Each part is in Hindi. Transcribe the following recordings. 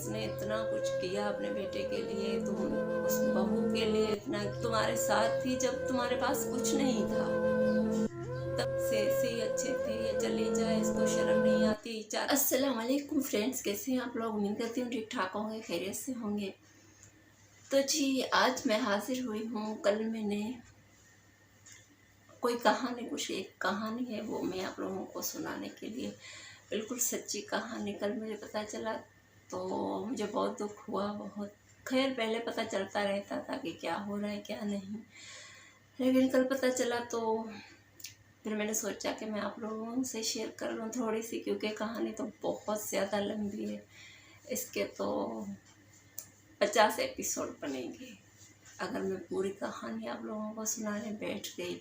इसने इतना कुछ किया अपने बेटे के लिए, तुम उस बहू के लिए इतना, तुम्हारे साथ थी जब तुम्हारे पास कुछ नहीं था, तब से ही अच्छे थे। ये चली जाए, इसको शर्म नहीं आती। अस्सलाम वालेकुम फ्रेंड्स, कैसे हैं आप लोग? उम्मीद करती हूँ ठीक ठाक होंगे, खैरियत से होंगे। तो जी आज मैं हाजिर हुई हूँ। कल मैंने कोई कहानी, कुछ एक कहानी है वो मैं आप लोगों को सुनाने के लिए, बिल्कुल सच्ची कहानी। कल मुझे पता चला तो मुझे बहुत दुख हुआ, बहुत। खैर पहले पता चलता रहता था कि क्या हो रहा है क्या नहीं, लेकिन कल पता चला तो फिर मैंने सोचा कि मैं आप लोगों से शेयर कर लूँ थोड़ी सी, क्योंकि कहानी तो बहुत ज़्यादा लंबी है। इसके तो 50 एपिसोड बनेंगे अगर मैं पूरी कहानी आप लोगों को सुनाने बैठ गई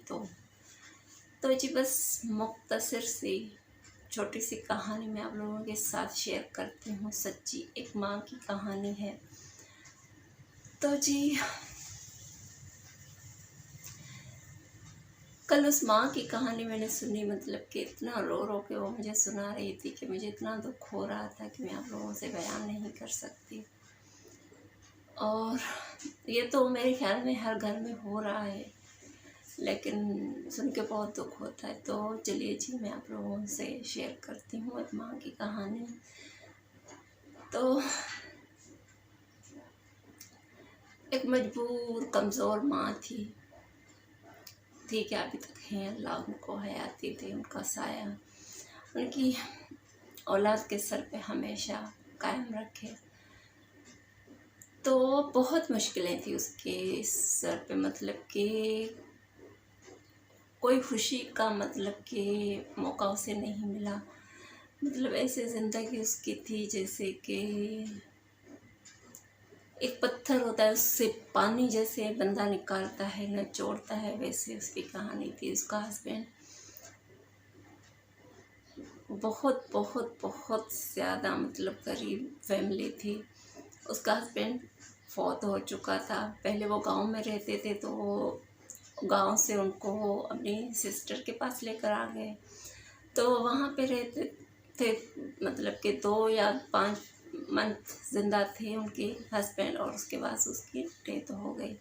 तो जी बस मुख्तसर सी छोटी सी कहानी मैं आप लोगों के साथ शेयर करती हूँ। सच्ची एक माँ की कहानी है। तो जी कल उस माँ की कहानी मैंने सुनी, मतलब कि इतना रो रो के वो मुझे सुना रही थी कि मुझे इतना दुख हो रहा था कि मैं आप लोगों से बयान नहीं कर सकती। और ये तो मेरे ख्याल में हर घर में हो रहा है, लेकिन सुन के बहुत दुख होता है। तो चलिए जी मैं आप लोगों से शेयर करती हूँ एक माँ की कहानी। तो एक मजबूर कमज़ोर माँ थी क्या, अभी तक हैं, अल्लाह उनको हयाती दे, उनका साया उनकी औलाद के सर पे हमेशा कायम रखे। तो बहुत मुश्किलें थी उसके सर पे, मतलब कि कोई खुशी का मतलब कि मौका उसे नहीं मिला। मतलब ऐसे ज़िंदगी उसकी थी जैसे कि एक पत्थर होता है, उससे पानी जैसे बंदा निकालता है, निचोड़ता है, वैसे उसकी कहानी थी। उसका हस्बैंड बहुत बहुत बहुत ज़्यादा, मतलब गरीब फैमिली थी। उसका हस्बैंड फौत हो चुका था। पहले वो गांव में रहते थे, तो वो गांव से उनको अपनी सिस्टर के पास लेकर आ गए। तो वहाँ पे रहते थे, मतलब कि 2 या 5 मंथ ज़िंदा थे उनके हस्बैंड, और उसके बाद उसकी डेथ हो गई।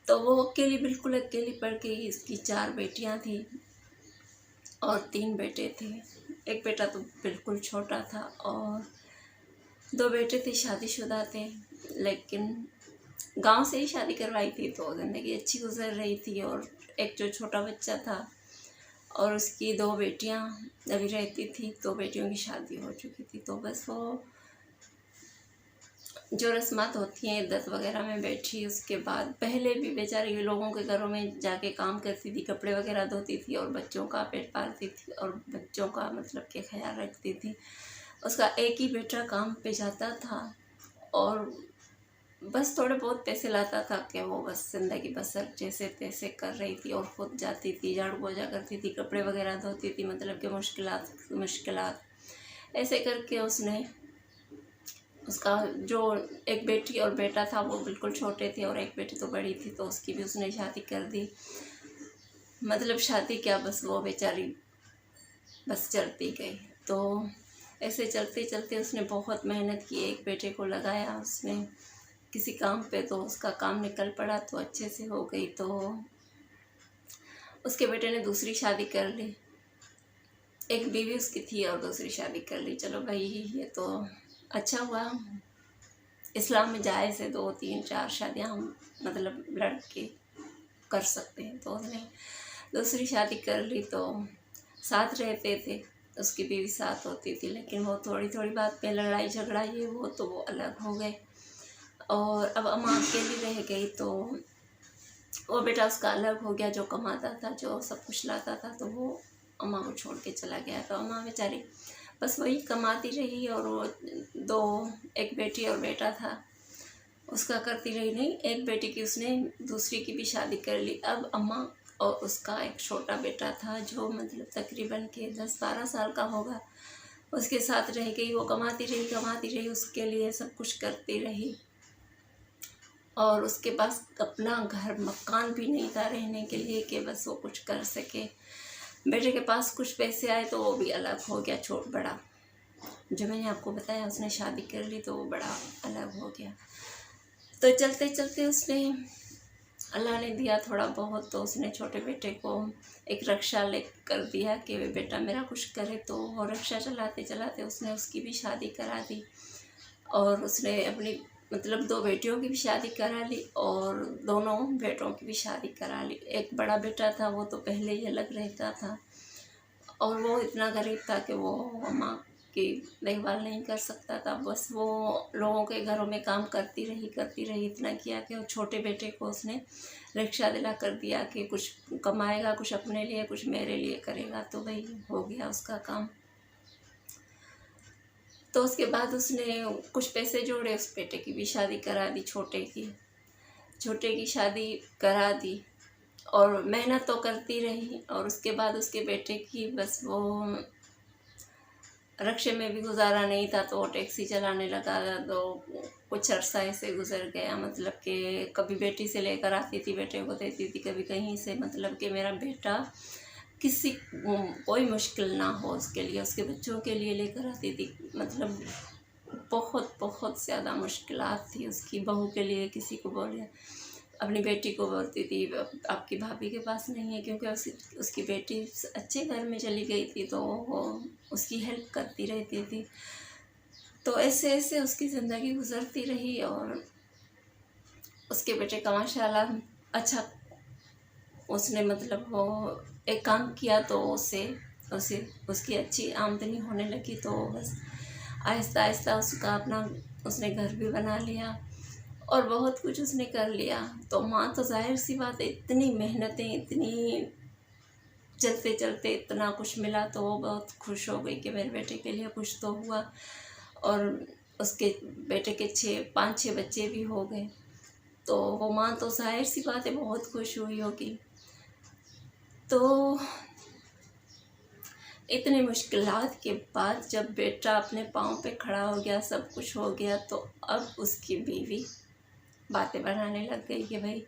तो वो अकेली, बिल्कुल अकेली पड़ गई। इसकी 4 बेटियां थी और 3 बेटे थे। एक बेटा तो बिल्कुल छोटा था और 2 बेटे थे, शादीशुदा थे, लेकिन गांव से ही शादी करवाई थी तो ज़िंदगी अच्छी गुजर रही थी। और एक जो छोटा बच्चा था और उसकी 2 बेटियां अभी रहती थी, 2 बेटियों की शादी हो चुकी थी। तो बस वो जो रस्मात होती हैं इद्दत वगैरह में बैठी, उसके बाद पहले भी बेचारी लोगों के घरों में जाके काम करती थी, कपड़े वगैरह धोती थी और बच्चों का पेट पालती थी और बच्चों का मतलब के ख्याल रखती थी। उसका एक ही बेटा काम पे जाता था और बस थोड़े बहुत पैसे लाता था कि वो बस ज़िंदगी बसर जैसे तैसे कर रही थी। और खुद जाती थी, झाड़ू पोछा करती थी, कपड़े वगैरह धोती थी, मतलब कि मुश्किलात ऐसे करके उसने, उसका जो एक बेटी और बेटा था वो बिल्कुल छोटे थे और एक बेटी तो बड़ी थी, तो उसकी भी उसने शादी कर दी। मतलब शादी क्या, बस वो बेचारी बस चलती गई। तो ऐसे चलते चलते उसने बहुत मेहनत की, एक बेटे को लगाया उसने किसी काम पे, तो उसका काम निकल पड़ा तो अच्छे से हो गई। तो उसके बेटे ने दूसरी शादी कर ली, एक बीवी उसकी थी और दूसरी शादी कर ली। चलो भाई ये तो अच्छा हुआ, इस्लाम में जायज़ है 2, 3, 4 शादियाँ हम मतलब लड़के कर सकते हैं। तो उसने दूसरी शादी कर ली, तो साथ रहते थे, उसकी बीवी साथ होती थी, लेकिन वो थोड़ी थोड़ी बात पे लड़ाई झगड़ा ये वो, तो वो अलग हो गए। और अब अम्मा अकेली रह गई, तो वो बेटा उसका अलग हो गया, जो कमाता था, जो सब कुछ लाता था, तो वो अम्मा को छोड़ के चला गया। तो अम्मा बेचारी बस वही कमाती रही और वो 2, एक बेटी और बेटा था उसका करती रही। नहीं, एक बेटी की उसने दूसरी की भी शादी कर ली। अब अम्मा और उसका एक छोटा बेटा था जो मतलब तकरीबन के 10-12 साल का होगा, उसके साथ रह गई। वो कमाती रही, उसके लिए सब कुछ करती रही और उसके पास अपना घर मकान भी नहीं था रहने के लिए कि बस वो कुछ कर सके। बेटे के पास कुछ पैसे आए तो वो भी अलग हो गया, छोट बड़ा। जो मैंने आपको बताया उसने शादी कर ली तो वो बड़ा अलग हो गया। तो चलते चलते उसने, अल्लाह ने दिया थोड़ा बहुत, तो उसने छोटे बेटे को एक रक्षा ले कर दिया कि बेटा मेरा कुछ करे। तो वो रक्षा चलाते चलाते उसने उसकी भी शादी करा दी, और उसने अपनी मतलब 2 बेटियों की भी शादी करा ली और दोनों बेटों की भी शादी करा ली। एक बड़ा बेटा था वो तो पहले ही अलग रहता था, और वो इतना गरीब था कि वो माँ की देखभाल नहीं कर सकता था। बस वो लोगों के घरों में काम करती रही। इतना किया कि वो छोटे बेटे को उसने रिक्शा दिला कर दिया कि कुछ कमाएगा, कुछ अपने लिए कुछ मेरे लिए करेगा। तो वही हो गया उसका काम। तो उसके बाद उसने कुछ पैसे जोड़े, उस बेटे की भी शादी करा दी, छोटे की शादी करा दी, और मेहनत तो करती रही। और उसके बाद उसके बेटे की बस वो रक्शे में भी गुजारा नहीं था, तो वो टैक्सी चलाने लगा। तो कुछ अर्सा ऐसे गुजर गया, मतलब कि कभी बेटी से लेकर आती थी, बेटे को देती थी, कभी कहीं से, मतलब कि मेरा बेटा किसी कोई मुश्किल ना हो उसके लिए, उसके बच्चों के लिए लेकर आती थी। मतलब बहुत बहुत ज़्यादा मुश्किलात थी उसकी बहू के लिए। किसी को बोले, अपनी बेटी को बोलती थी आपकी भाभी के पास नहीं है, क्योंकि उसकी बेटी अच्छे घर में चली गई थी, तो वो उसकी हेल्प करती रहती थी। तो ऐसे ऐसे उसकी ज़िंदगी गुजरती रही। और उसके बेटे का माशाल्लाह अच्छा, उसने मतलब वो एक काम किया तो उसे उसकी अच्छी आमदनी होने लगी। तो बस आहिस्ता आहिस्ता उसका अपना उसने घर भी बना लिया और बहुत कुछ उसने कर लिया। तो माँ तो जाहिर सी बात है, इतनी मेहनतें, इतनी चलते चलते इतना कुछ मिला, तो वो बहुत खुश हो गई कि मेरे बेटे के लिए कुछ तो हुआ। और उसके बेटे के 5-6 बच्चे भी हो गए। तो वो माँ तो जाहिर सी बात है बहुत खुश हुई होगी। तो इतनी मुश्किलात के बाद जब बेटा अपने पाँव पे खड़ा हो गया, सब कुछ हो गया, तो अब उसकी बीवी बातें बनाने लग गई कि भाई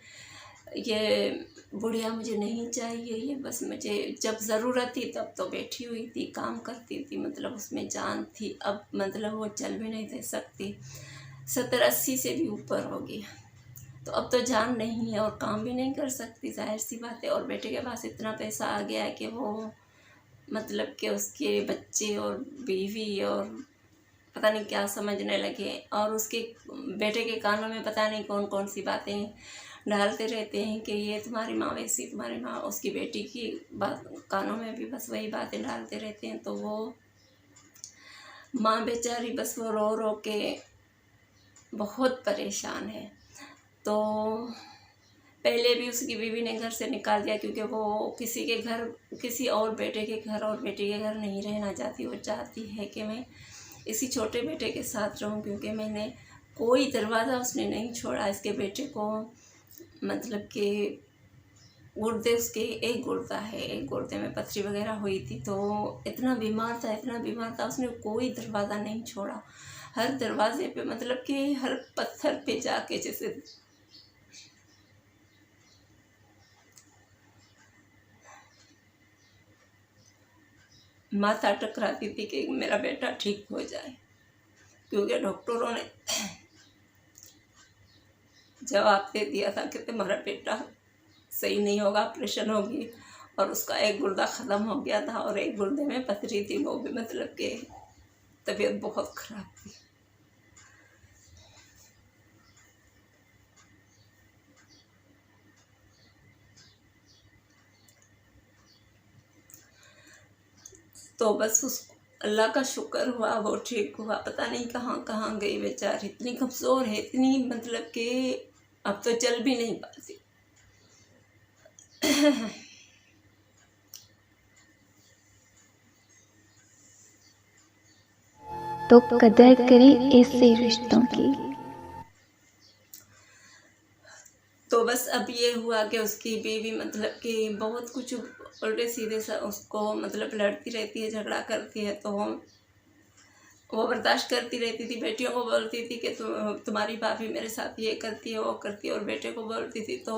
ये बुढ़िया मुझे नहीं चाहिए, ये बस मुझे जब ज़रूरत थी तब तो बैठी हुई थी, काम करती थी, मतलब उसमें जान थी। अब मतलब वो चल भी नहीं दे सकती, 70-80 से भी ऊपर होगी, तो अब तो जान नहीं है और काम भी नहीं कर सकती, जाहिर सी बात है। और बेटे के पास इतना पैसा आ गया है कि वो मतलब कि उसके बच्चे और बीवी और पता नहीं क्या समझने लगे। और उसके बेटे के कानों में पता नहीं कौन कौन सी बातें डालते रहते हैं कि ये तुम्हारी माँ वैसी, तुम्हारी माँ। उसकी बेटी की बात कानों में भी बस वही बातें डालते रहते हैं। तो वो माँ बेचारी बस वो रो रो के बहुत परेशान है। तो पहले भी उसकी बीवी ने घर से निकाल दिया, क्योंकि वो किसी के घर, किसी और बेटे के घर और बेटी के घर नहीं रहना चाहती। वो चाहती है कि मैं इसी छोटे बेटे के साथ रहूं, क्योंकि मैंने कोई दरवाज़ा उसने नहीं छोड़ा। इसके बेटे को मतलब कि गुर्दे उसके, एक गुर्दा है, एक गुर्दे में पथरी वगैरह हुई थी। तो इतना बीमार था, उसने कोई दरवाज़ा नहीं छोड़ा। हर दरवाजे पे, मतलब कि हर पत्थर पे जाके जैसे माथा टकराती थी कि मेरा बेटा ठीक हो जाए, क्योंकि डॉक्टरों ने जवाब दे दिया था कि तुम्हारा बेटा सही नहीं होगा, ऑपरेशन होगी। और उसका एक गुर्दा ख़त्म हो गया था और एक गुर्दे में पथरी थी, वो भी मतलब कि तबीयत बहुत ख़राब थी। तो बस उस अल्लाह का शुक्र हुआ, वो ठीक हुआ। पता नहीं कहाँ कहाँ गई बेचारी, इतनी कमज़ोर है, इतनी मतलब कि अब तो चल भी नहीं पाती। तो कदर करें ऐसे रिश्तों की। तो बस अब ये हुआ कि उसकी बीवी मतलब कि बहुत कुछ उल्टे सीधे सा उसको मतलब लड़ती रहती है, झगड़ा करती है। तो वो बर्दाश्त करती रहती थी। बेटियों को बोलती थी कि तुम्हारी भाभी मेरे साथ ये करती है, वो करती है, और बेटे को बोलती थी। तो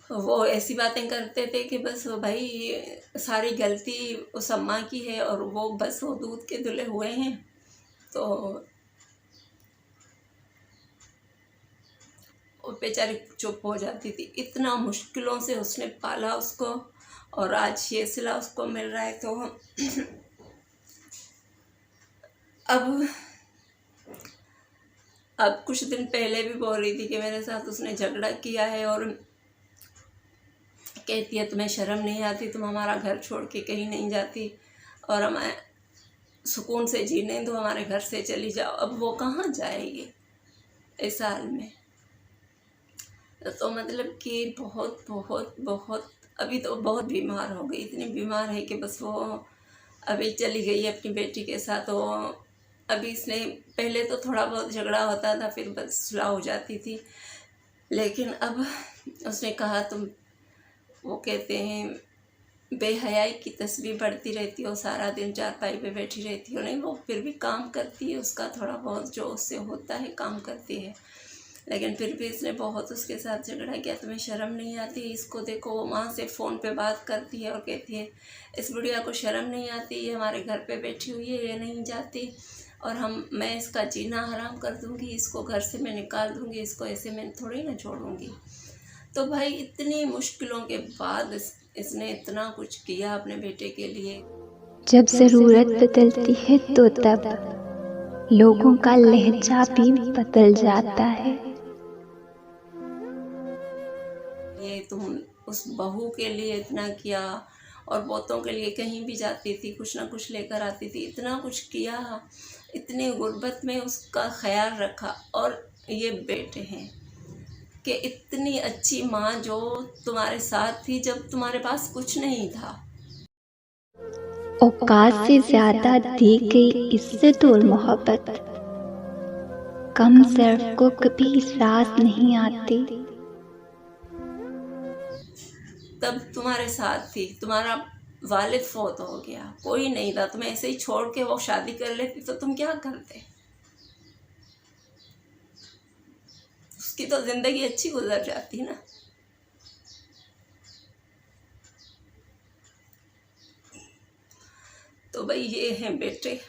वो ऐसी बातें करते थे कि बस भाई सारी गलती उस अम्मा की है और वो बस वो दूध के धुले हुए हैं। तो वो बेचारी चुप हो जाती थी। इतना मुश्किलों से उसने पाला उसको, और आज ये सिला उसको मिल रहा है। तो अब कुछ दिन पहले भी बोल रही थी कि मेरे साथ उसने झगड़ा किया है, और कहती है तुम्हें शर्म नहीं आती, तुम हमारा घर छोड़ के कहीं नहीं जाती और हमें सुकून से जीने दो, हमारे घर से चली जाओ। अब वो कहाँ जाएगी इस हाल में। तो मतलब कि बहुत बहुत बहुत अभी तो बहुत बीमार हो गई, इतनी बीमार है कि बस वो अभी चली गई अपनी बेटी के साथ। वो अभी इसने पहले तो थोड़ा बहुत झगड़ा होता था, फिर बस सुलह हो जाती थी, लेकिन अब उसने कहा तुम, वो कहते हैं बेहयाई की तस्वीर बढ़ती रहती हो, सारा दिन चारपाई पे बैठी रहती हो। नहीं, वो फिर भी काम करती है, उसका थोड़ा बहुत जो उससे होता है काम करती है, लेकिन फिर भी इसने बहुत उसके साथ झगड़ा किया। तुम्हें शर्म नहीं आती, इसको देखो, वो वहाँ से फ़ोन पे बात करती है और कहती है इस बुढ़िया को शर्म नहीं आती, ये हमारे घर पे बैठी हुई है, ये नहीं जाती, और मैं इसका जीना हराम कर दूँगी, इसको घर से मैं निकाल दूँगी, इसको ऐसे मैं थोड़ी ना छोड़ूँगी। तो भाई इतनी मुश्किलों के बाद इसने इतना कुछ किया अपने बेटे के लिए। जब ज़रूरत बदलती है तो तब लोगों का लहजा भी बदल जाता है। ये तुम उस बहू के लिए इतना किया, और बहुतों के लिए कहीं भी जाती थी कुछ ना कुछ लेकर आती थी, इतना कुछ किया, इतनी गुर्बत में उसका ख्याल रखा। और ये बेटे हैं कि इतनी अच्छी माँ जो तुम्हारे साथ थी जब तुम्हारे पास कुछ नहीं था। औकात से ज़्यादा दी गई इज़्ज़त और मोहब्बत कम ज़र्फ़ को कभी रास नहीं आती। तब तुम्हारे साथ थी, तुम्हारा वालिद फौत हो गया, कोई नहीं था, तुम्हें ऐसे ही छोड़ के वो शादी कर लेती तो तुम क्या करते। उसकी तो ज़िंदगी अच्छी गुजर जाती ना। तो भाई ये हैं बेटे।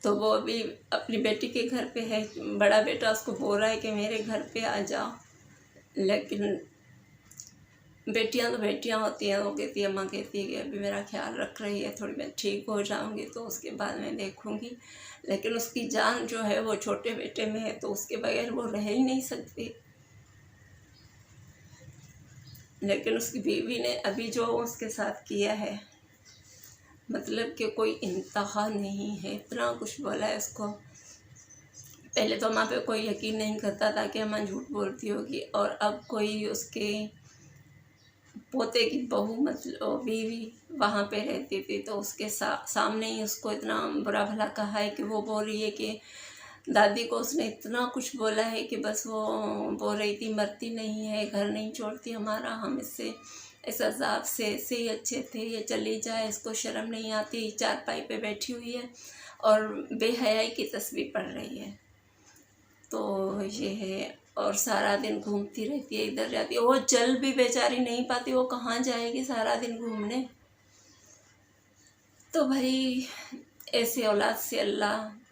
तो वो अभी अपनी बेटी के घर पे है, बड़ा बेटा उसको बोल रहा है कि मेरे घर पे आ जाओ, लेकिन बेटियां तो बेटियां होती हैं। वो कहती है, अम्मा कहती है कि अभी मेरा ख्याल रख रही है, थोड़ी मैं ठीक हो जाऊंगी तो उसके बाद मैं देखूंगी, लेकिन उसकी जान जो है वो छोटे बेटे में है, तो उसके बगैर वो रह ही नहीं सकती। लेकिन उसकी बीवी ने अभी जो उसके साथ किया है, मतलब कि कोई इंतहा नहीं है, इतना कुछ बोला है उसको। पहले तो अम्मा पे कोई यकीन नहीं करता था कि अम्मा झूठ बोलती होगी, और अब कोई उसके पोते की बहू मतलब बीवी वहाँ पे रहती थी, तो उसके सामने ही उसको इतना बुरा भला कहा है कि वो बोल रही है कि दादी को उसने इतना कुछ बोला है कि बस वो बोल रही थी मरती नहीं है, घर नहीं छोड़ती हमारा, हम इससे इस अजाब से ऐसे ही अच्छे थे, ये चली जाए, इसको शर्म नहीं आती, चारपाई पे बैठी हुई है और बेहयाई की तस्वीर पढ़ रही है। तो ये है, और सारा दिन घूमती रहती है, इधर जाती है, वो चल भी बेचारी नहीं पाती, वो कहाँ जाएगी सारा दिन घूमने। तो भाई ऐसे औलाद से अल्लाह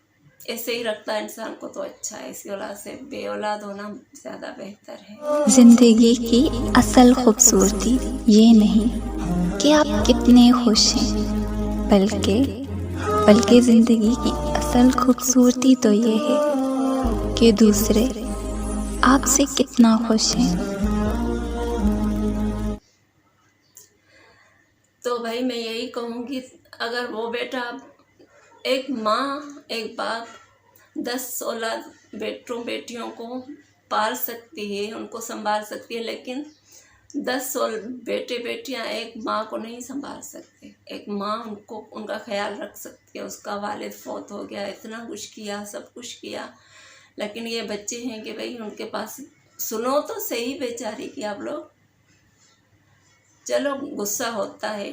ऐसे ही रखता है इंसान को तो अच्छा है, ऐसी औलाद से बे औलाद होना ज़्यादा बेहतर है। ज़िंदगी की असल खूबसूरती ये नहीं कि आप कितने खुश हैं, बल्कि ज़िंदगी की असल खूबसूरती तो ये है कि दूसरे आपसे कितना खुश हैं। तो भाई मैं यही कहूँगी, अगर वो बेटा, एक माँ एक बाप 10 औलाद बेटों बेटियों को पाल सकती है, उनको संभाल सकती है, लेकिन 10 बेटे बेटियां एक माँ को नहीं संभाल सकते। एक माँ उनको उनका ख्याल रख सकती है, उसका वालिद फौत हो गया, इतना कुछ किया, सब कुछ किया, लेकिन ये बच्चे हैं कि भाई उनके पास, सुनो तो सही बेचारी की आप लोग। चलो गुस्सा होता है,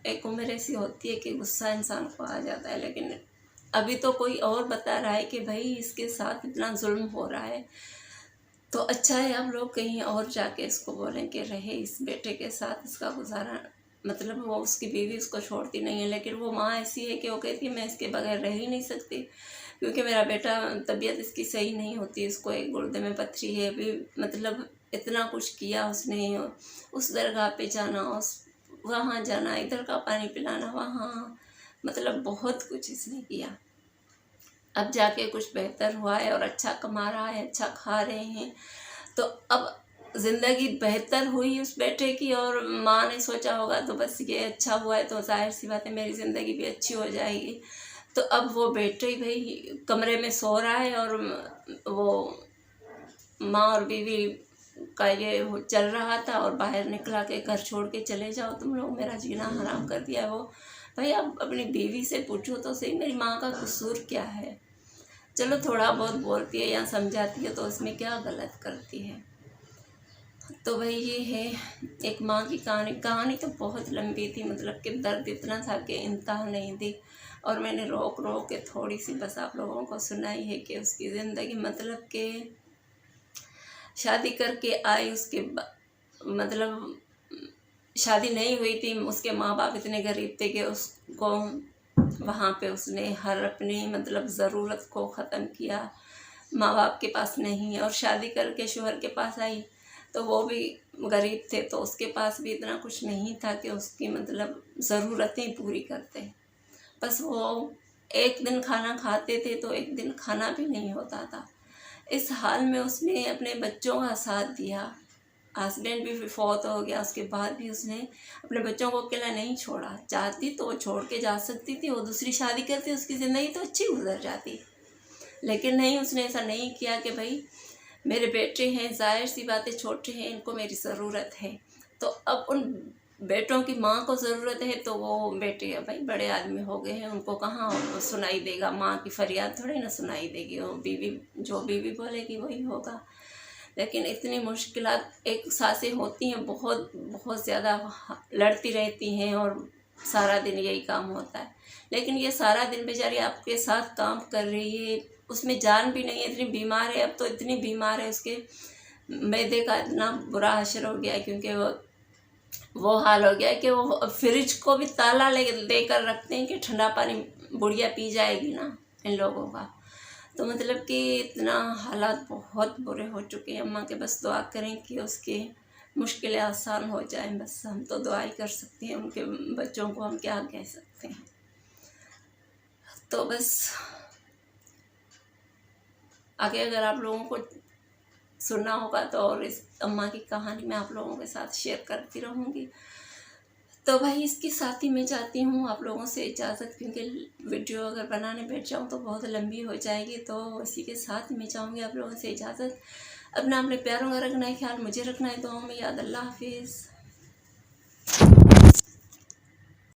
एक उम्र ऐसी होती है कि गुस्सा इंसान को आ जाता है, लेकिन अभी तो कोई और बता रहा है कि भाई इसके साथ इतना जुल्म हो रहा है, तो अच्छा है आप लोग कहीं और जाके इसको बोलें कि रहे इस बेटे के साथ, इसका गुजारा, मतलब वो उसकी बीवी उसको छोड़ती नहीं है, लेकिन वो माँ ऐसी है कि वो कहती है मैं इसके बगैर रह ही नहीं सकती, क्योंकि मेरा बेटा, तबीयत इसकी सही नहीं होती, इसको एक गुर्दे में पथरी है अभी, मतलब इतना कुछ किया उसने, उस दरगाह पे जाना, उस वहाँ जाना, इधर का पानी पिलाना, वहाँ, मतलब बहुत कुछ इसने किया। अब जाके कुछ बेहतर हुआ है और अच्छा कमा रहा है, अच्छा खा रहे हैं, तो अब ज़िंदगी बेहतर हुई उस बेटे की, और माँ ने सोचा होगा तो बस ये अच्छा हुआ है तो जाहिर सी बात है मेरी ज़िंदगी भी अच्छी हो जाएगी। तो अब वो बेटे भाई कमरे में सो रहा है, और वो माँ और बीवी का ये चल रहा था, और बाहर निकला के घर छोड़ के चले जाओ तुम लोग, मेरा जीना हराम कर दिया। वो भाई आप अपनी बीवी से पूछो तो सही, मेरी माँ का कसूर क्या है? चलो थोड़ा बहुत बोलती है या समझाती है तो उसमें क्या गलत करती है। तो भाई ये है एक माँ की कहानी। कहानी तो बहुत लंबी थी, मतलब कि दर्द इतना था कि इंतहा नहीं थी, और मैंने रोक रोक के थोड़ी सी बस आप लोगों को सुनाई है कि उसकी ज़िंदगी, मतलब कि शादी करके आई, उसके मतलब शादी नहीं हुई थी, उसके माँ बाप इतने गरीब थे कि उसको वहाँ पे उसने हर अपनी मतलब ज़रूरत को ख़त्म किया। माँ बाप के पास नहीं है, और शादी करके शोहर के पास आई तो वो भी गरीब थे, तो उसके पास भी इतना कुछ नहीं था कि उसकी मतलब ज़रूरतें पूरी करते। बस वो एक दिन खाना खाते थे तो एक दिन खाना भी नहीं होता था। इस हाल में उसने अपने बच्चों का साथ दिया। हस्बैंड भी फौत हो गया, उसके बाद भी उसने अपने बच्चों को अकेला नहीं छोड़ा। चाहती तो वो छोड़ के जा सकती थी, वो दूसरी शादी करती, उसकी ज़िंदगी तो अच्छी गुजर जाती, लेकिन नहीं, उसने ऐसा नहीं किया कि भाई मेरे बेटे हैं, जाहिर सी बातें छोटे हैं, इनको मेरी ज़रूरत है। तो अब उन बेटों की माँ को ज़रूरत है, तो वो बेटे भाई बड़े आदमी हो गए हैं, उनको कहाँ सुनाई देगा, माँ की फरियाद थोड़ी ना सुनाई देगी, वो बीवी जो बीवी बोलेगी वही होगा। लेकिन इतनी मुश्किलात एक सासें होती हैं, बहुत बहुत ज़्यादा लड़ती रहती हैं, और सारा दिन यही काम होता है। लेकिन ये सारा दिन बेचारी आपके साथ काम कर रही है, उसमें जान भी नहीं है, इतनी बीमार है, अब तो इतनी बीमार है, उसके मैदे का इतना बुरा असर हो गया है, क्योंकि वो हाल हो गया है कि वो फ्रिज को भी ताला देकर रखते हैं कि ठंडा पानी बुढ़िया पी जाएगी ना इन लोगों का। तो मतलब कि इतना हालात बहुत बुरे हो चुके हैं। अम्मा के बस दुआ करें कि उसकी मुश्किलें आसान हो जाएं, बस हम तो दुआ ही कर सकते हैं, उनके बच्चों को हम क्या कह सकते हैं। तो बस आगे अगर आप लोगों को सुनना होगा तो और इस अम्मा की कहानी मैं आप लोगों के साथ शेयर करती रहूँगी। तो भाई इसके साथ ही मैं चाहती हूँ आप लोगों से इजाज़त, क्योंकि वीडियो अगर बनाने बैठ जाऊँ तो बहुत लंबी हो जाएगी। तो इसी के साथ मैं चाहूँगी आप लोगों से इजाज़त। अपना अपने प्यारों का रखना है ख्याल, मुझे रखना है दुआओं में याद। अल्लाह हाफिज़।